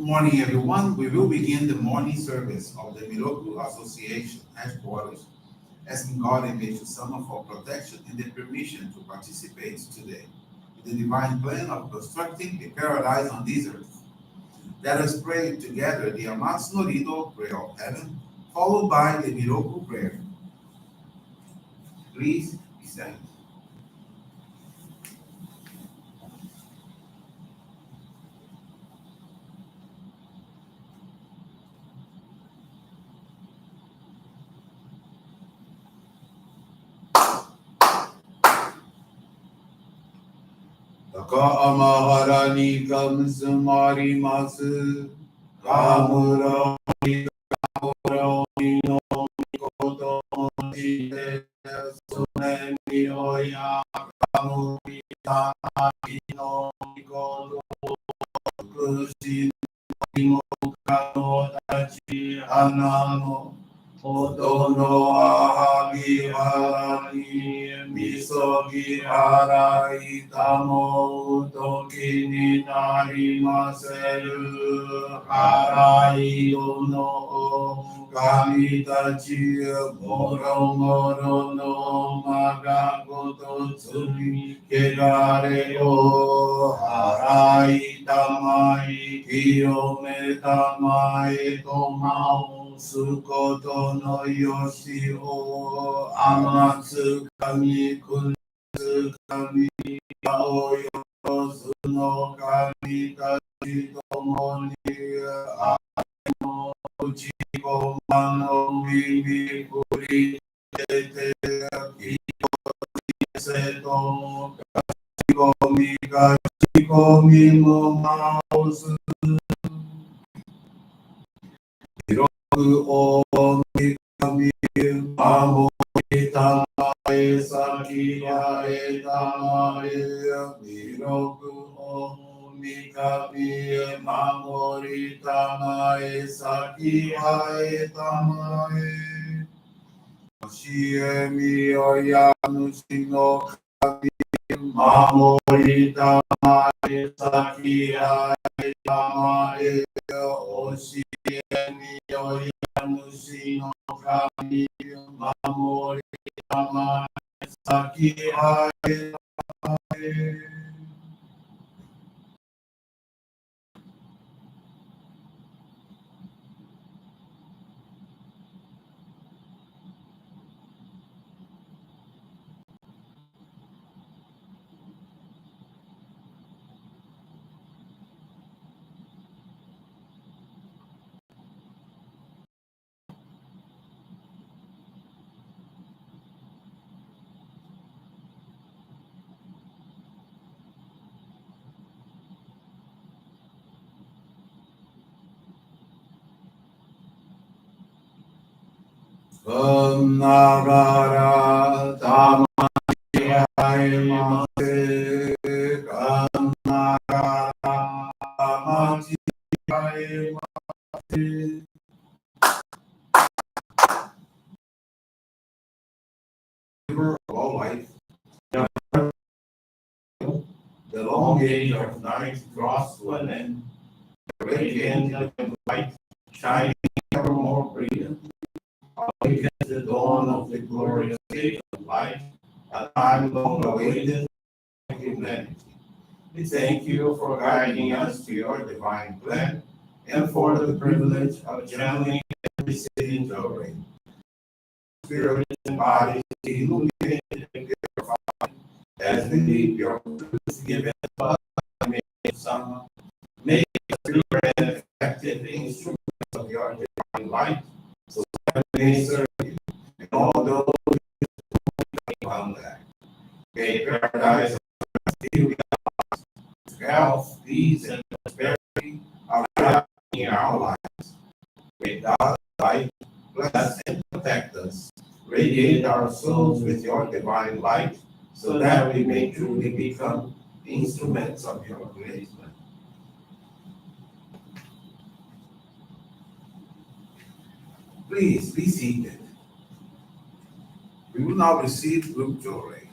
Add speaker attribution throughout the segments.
Speaker 1: Morning, everyone. We will begin the morning service of the Miroku Association headquarters, asking God and Meishu-sama for protection and the permission to participate today in the divine plan of constructing a paradise on this earth. Let us pray together the Amatsu-Norito Prayer of Heaven, followed by the Miroku Prayer. Please stand. Takamaharani kamsumari masu kamuro no mikoto shite sunemi oya kamuri tanaki no mikoto kushi no kano tachi hanano Otono ahagi harani misogi harai tamo utoki ni nari maseru harai ono o kami tachi moro moro no magagoto tsumi kegare o harai tamai kiyome tamai tomao Sukoto no yoshi o amatsu kami kunzu kami aoyo no kami tachi tomo ni amo uchiko mano mimi kuri tete kiko seto kachiko mi mo mausu Omi kami amo itamae sakiya etamae miroku omi kami amo itamae sakiya etamae Shiemi oyanushi no kami amo itamae sakiya etamae Oshimi oyanushi no kami mamori tamae saki hae Nagara Tamasi Mase Nagara Tamasi Mase River of all life, the long age of night draws to an end, the radiant of light shining ever more brilliant. Awakens the dawn of the glorious day of light, a time long awaited by humanity. We thank you for guiding us to your divine plan and for the privilege of channeling every city in Johrei. Spirit and body be illuminated and purified as we leave your truths given to us by Meishu-sama. Make us pure and effective instruments of your divine light, so that we may serve you and all those who come back. May paradise be with us. Health, peace, and prosperity are in our lives. May God's light bless and protect us. Radiate our souls with your divine light, so that we may truly become instruments of your grace. Please be seated. We will now receive Group Johrei.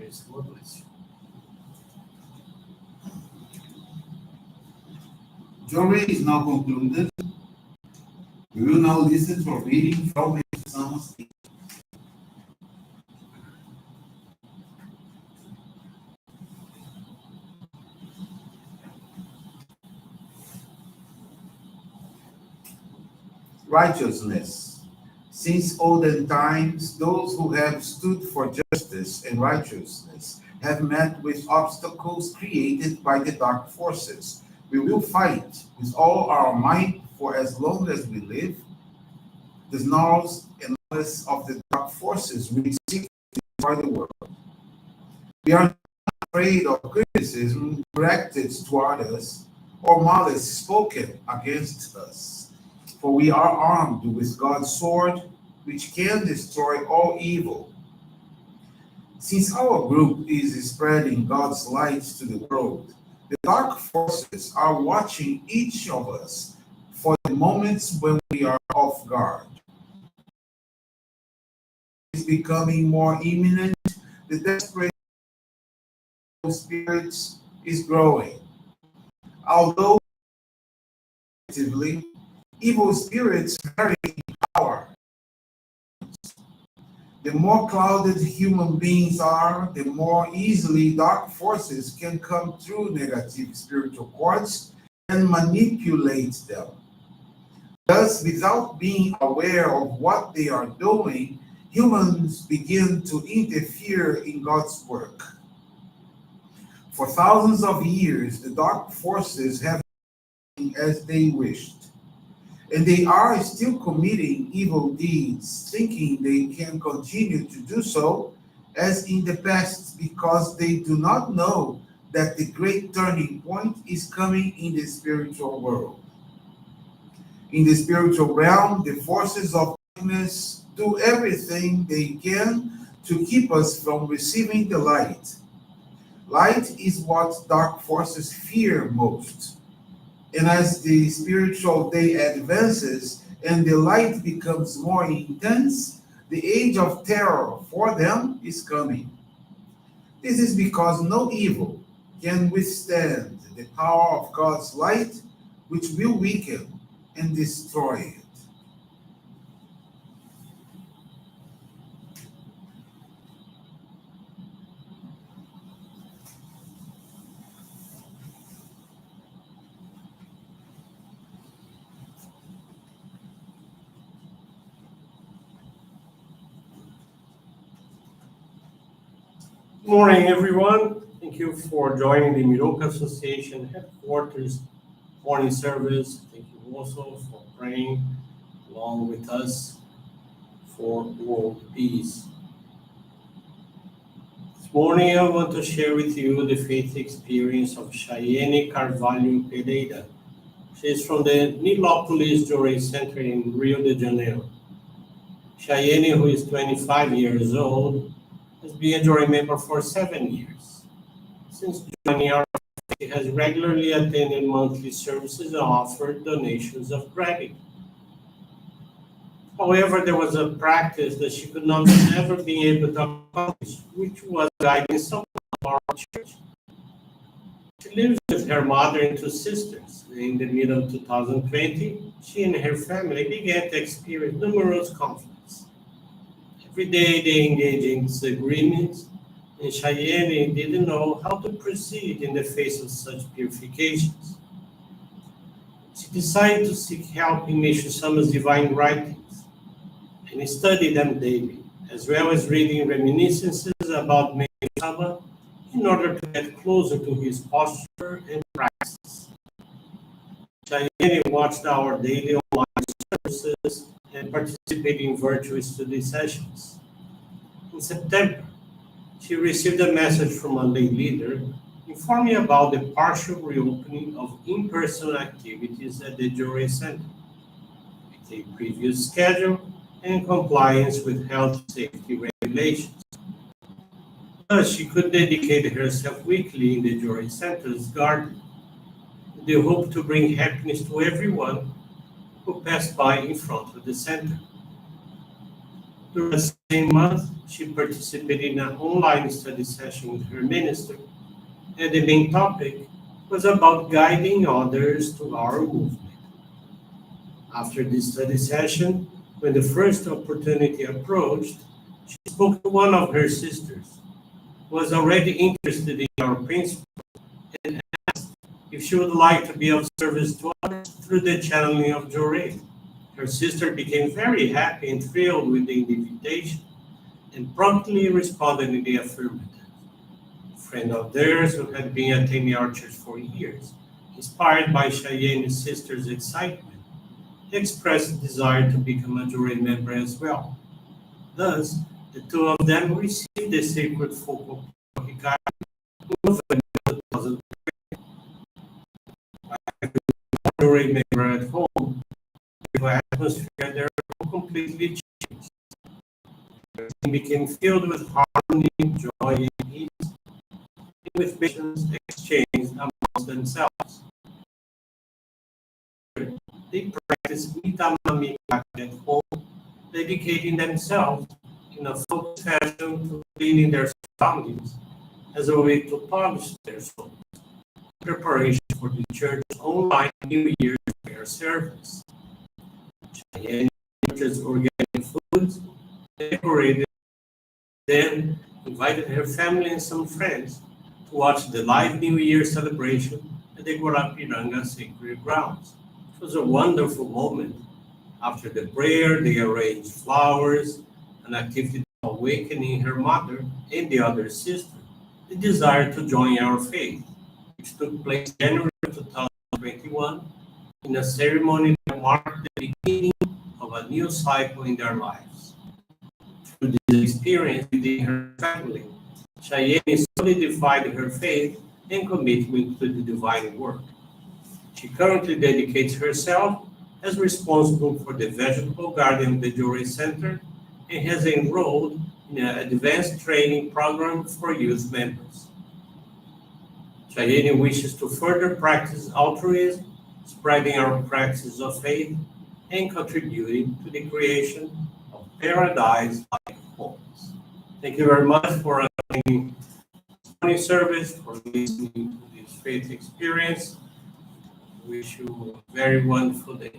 Speaker 2: Meishu-sama, bless you.
Speaker 1: Johrei is now concluded. We will now listen to a reading from Meishu-sama's teaching. Righteousness. Since olden times, those who have stood for justice and righteousness have met with obstacles created by the dark forces. We will fight with all our might for as long as we live. The snarls and malice of the dark forces will seek to destroy the world. We are not afraid of criticism directed toward us or malice spoken against us, for we are armed with God's sword, which can destroy all evil. Since our group is spreading God's light to the world, the dark forces are watching each of us for the moments when we are off guard. It's becoming more imminent. The desperate spirits is growing. Although relatively, evil spirits vary in power. The more clouded human beings are, the more easily dark forces can come through negative spiritual cords and manipulate them. Thus, without being aware of what they are doing, humans begin to interfere in God's work. For thousands of years, the dark forces have done as they wished. And they are still committing evil deeds, thinking they can continue to do so as in the past, because they do not know that the great turning point is coming in the spiritual world. In the spiritual realm, the forces of darkness do everything they can to keep us from receiving the light. Light is what dark forces fear most. And as the spiritual day advances and the light becomes more intense, the age of terror for them is coming. This is because no evil can withstand the power of God's light, which will weaken and destroy it.
Speaker 2: Good morning, everyone. Thank you for joining the Miroku Association headquarters morning service. Thank you also for praying along with us for world peace. This morning, I want to share with you the faith experience of Cheyenne Carvalho Pereira. She is from the Nilópolis Johrei Center in Rio de Janeiro. Cheyenne, who is 25 years old, has been a Johrei member for 7 years. Since joining our faith, she has regularly attended monthly services and offered donations of gratitude. However, there was a practice that she could not ever be able to accomplish, which was guiding someone of our church. She lives with her mother and two sisters. In the middle of 2020, she and her family began to experience numerous conflicts. Every day they engage in disagreements, and Cheyenne didn't know how to proceed in the face of such purifications. She decided to seek help in Meishu-sama's divine writings and study them daily, as well as reading reminiscences about Meishu-sama in order to get closer to his posture and practice. Cheyenne watched our daily online services and participated in virtual study sessions. In September, she received a message from a lay leader informing about the partial reopening of in-person activities at the Johrei Center, with a previous schedule and compliance with health safety regulations. Thus, she could dedicate herself weekly in the Johrei Center's garden, with the hope to bring happiness to everyone who passed by in front of the center. During the same month, she participated in an online study session with her minister, and the main topic was about guiding others to our movement. After this study session, when the first opportunity approached, she spoke to one of her sisters, who was already interested in our principle, and asked if she would like to be of service to others through the channeling of Johrei. Her sister became very happy and thrilled with the invitation and promptly responded in the affirmative. A friend of theirs who had been attending our church for years, inspired by Cheyenne's sister's excitement, expressed a desire to become a Johrei member as well. Thus, the two of them received the sacred focal Hikari in November 2000. Johrei member at home, the atmosphere there completely changed. Everything became filled with harmony, joy, and peace, and with missions exchanged amongst themselves. They practiced Mitamami at home, dedicating themselves in a focused fashion to cleaning their surroundings as a way to polish their souls. Preparation for the church's online New Year's prayer service. Cheyenne purchased organic foods, decorated, then invited her family and some friends to watch the live New Year celebration at the Guarapiranga Sacred Grounds. It was a wonderful moment. After the prayer, they arranged flowers, an activity awakening her mother and the other sister, the desire to join our faith, which took place January 2021 in a ceremony that marked the beginning of a new cycle in their lives. Through this experience within her family, Cheyenne solidified her faith and commitment to the divine work. She currently dedicates herself as responsible for the vegetable garden of the Johrei Center and has enrolled in an advanced training program for youth members. Cheyenne wishes to further practice altruism, spreading our practice of faith, and contributing to the creation of paradise-like homes. Thank you very much for attending this morning service, for listening to this faith experience. Wish you a very wonderful day.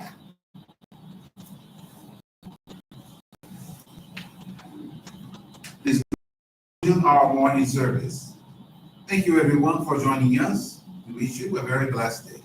Speaker 1: This concludes our morning service. Thank you everyone for joining us. We wish you a very blessed day.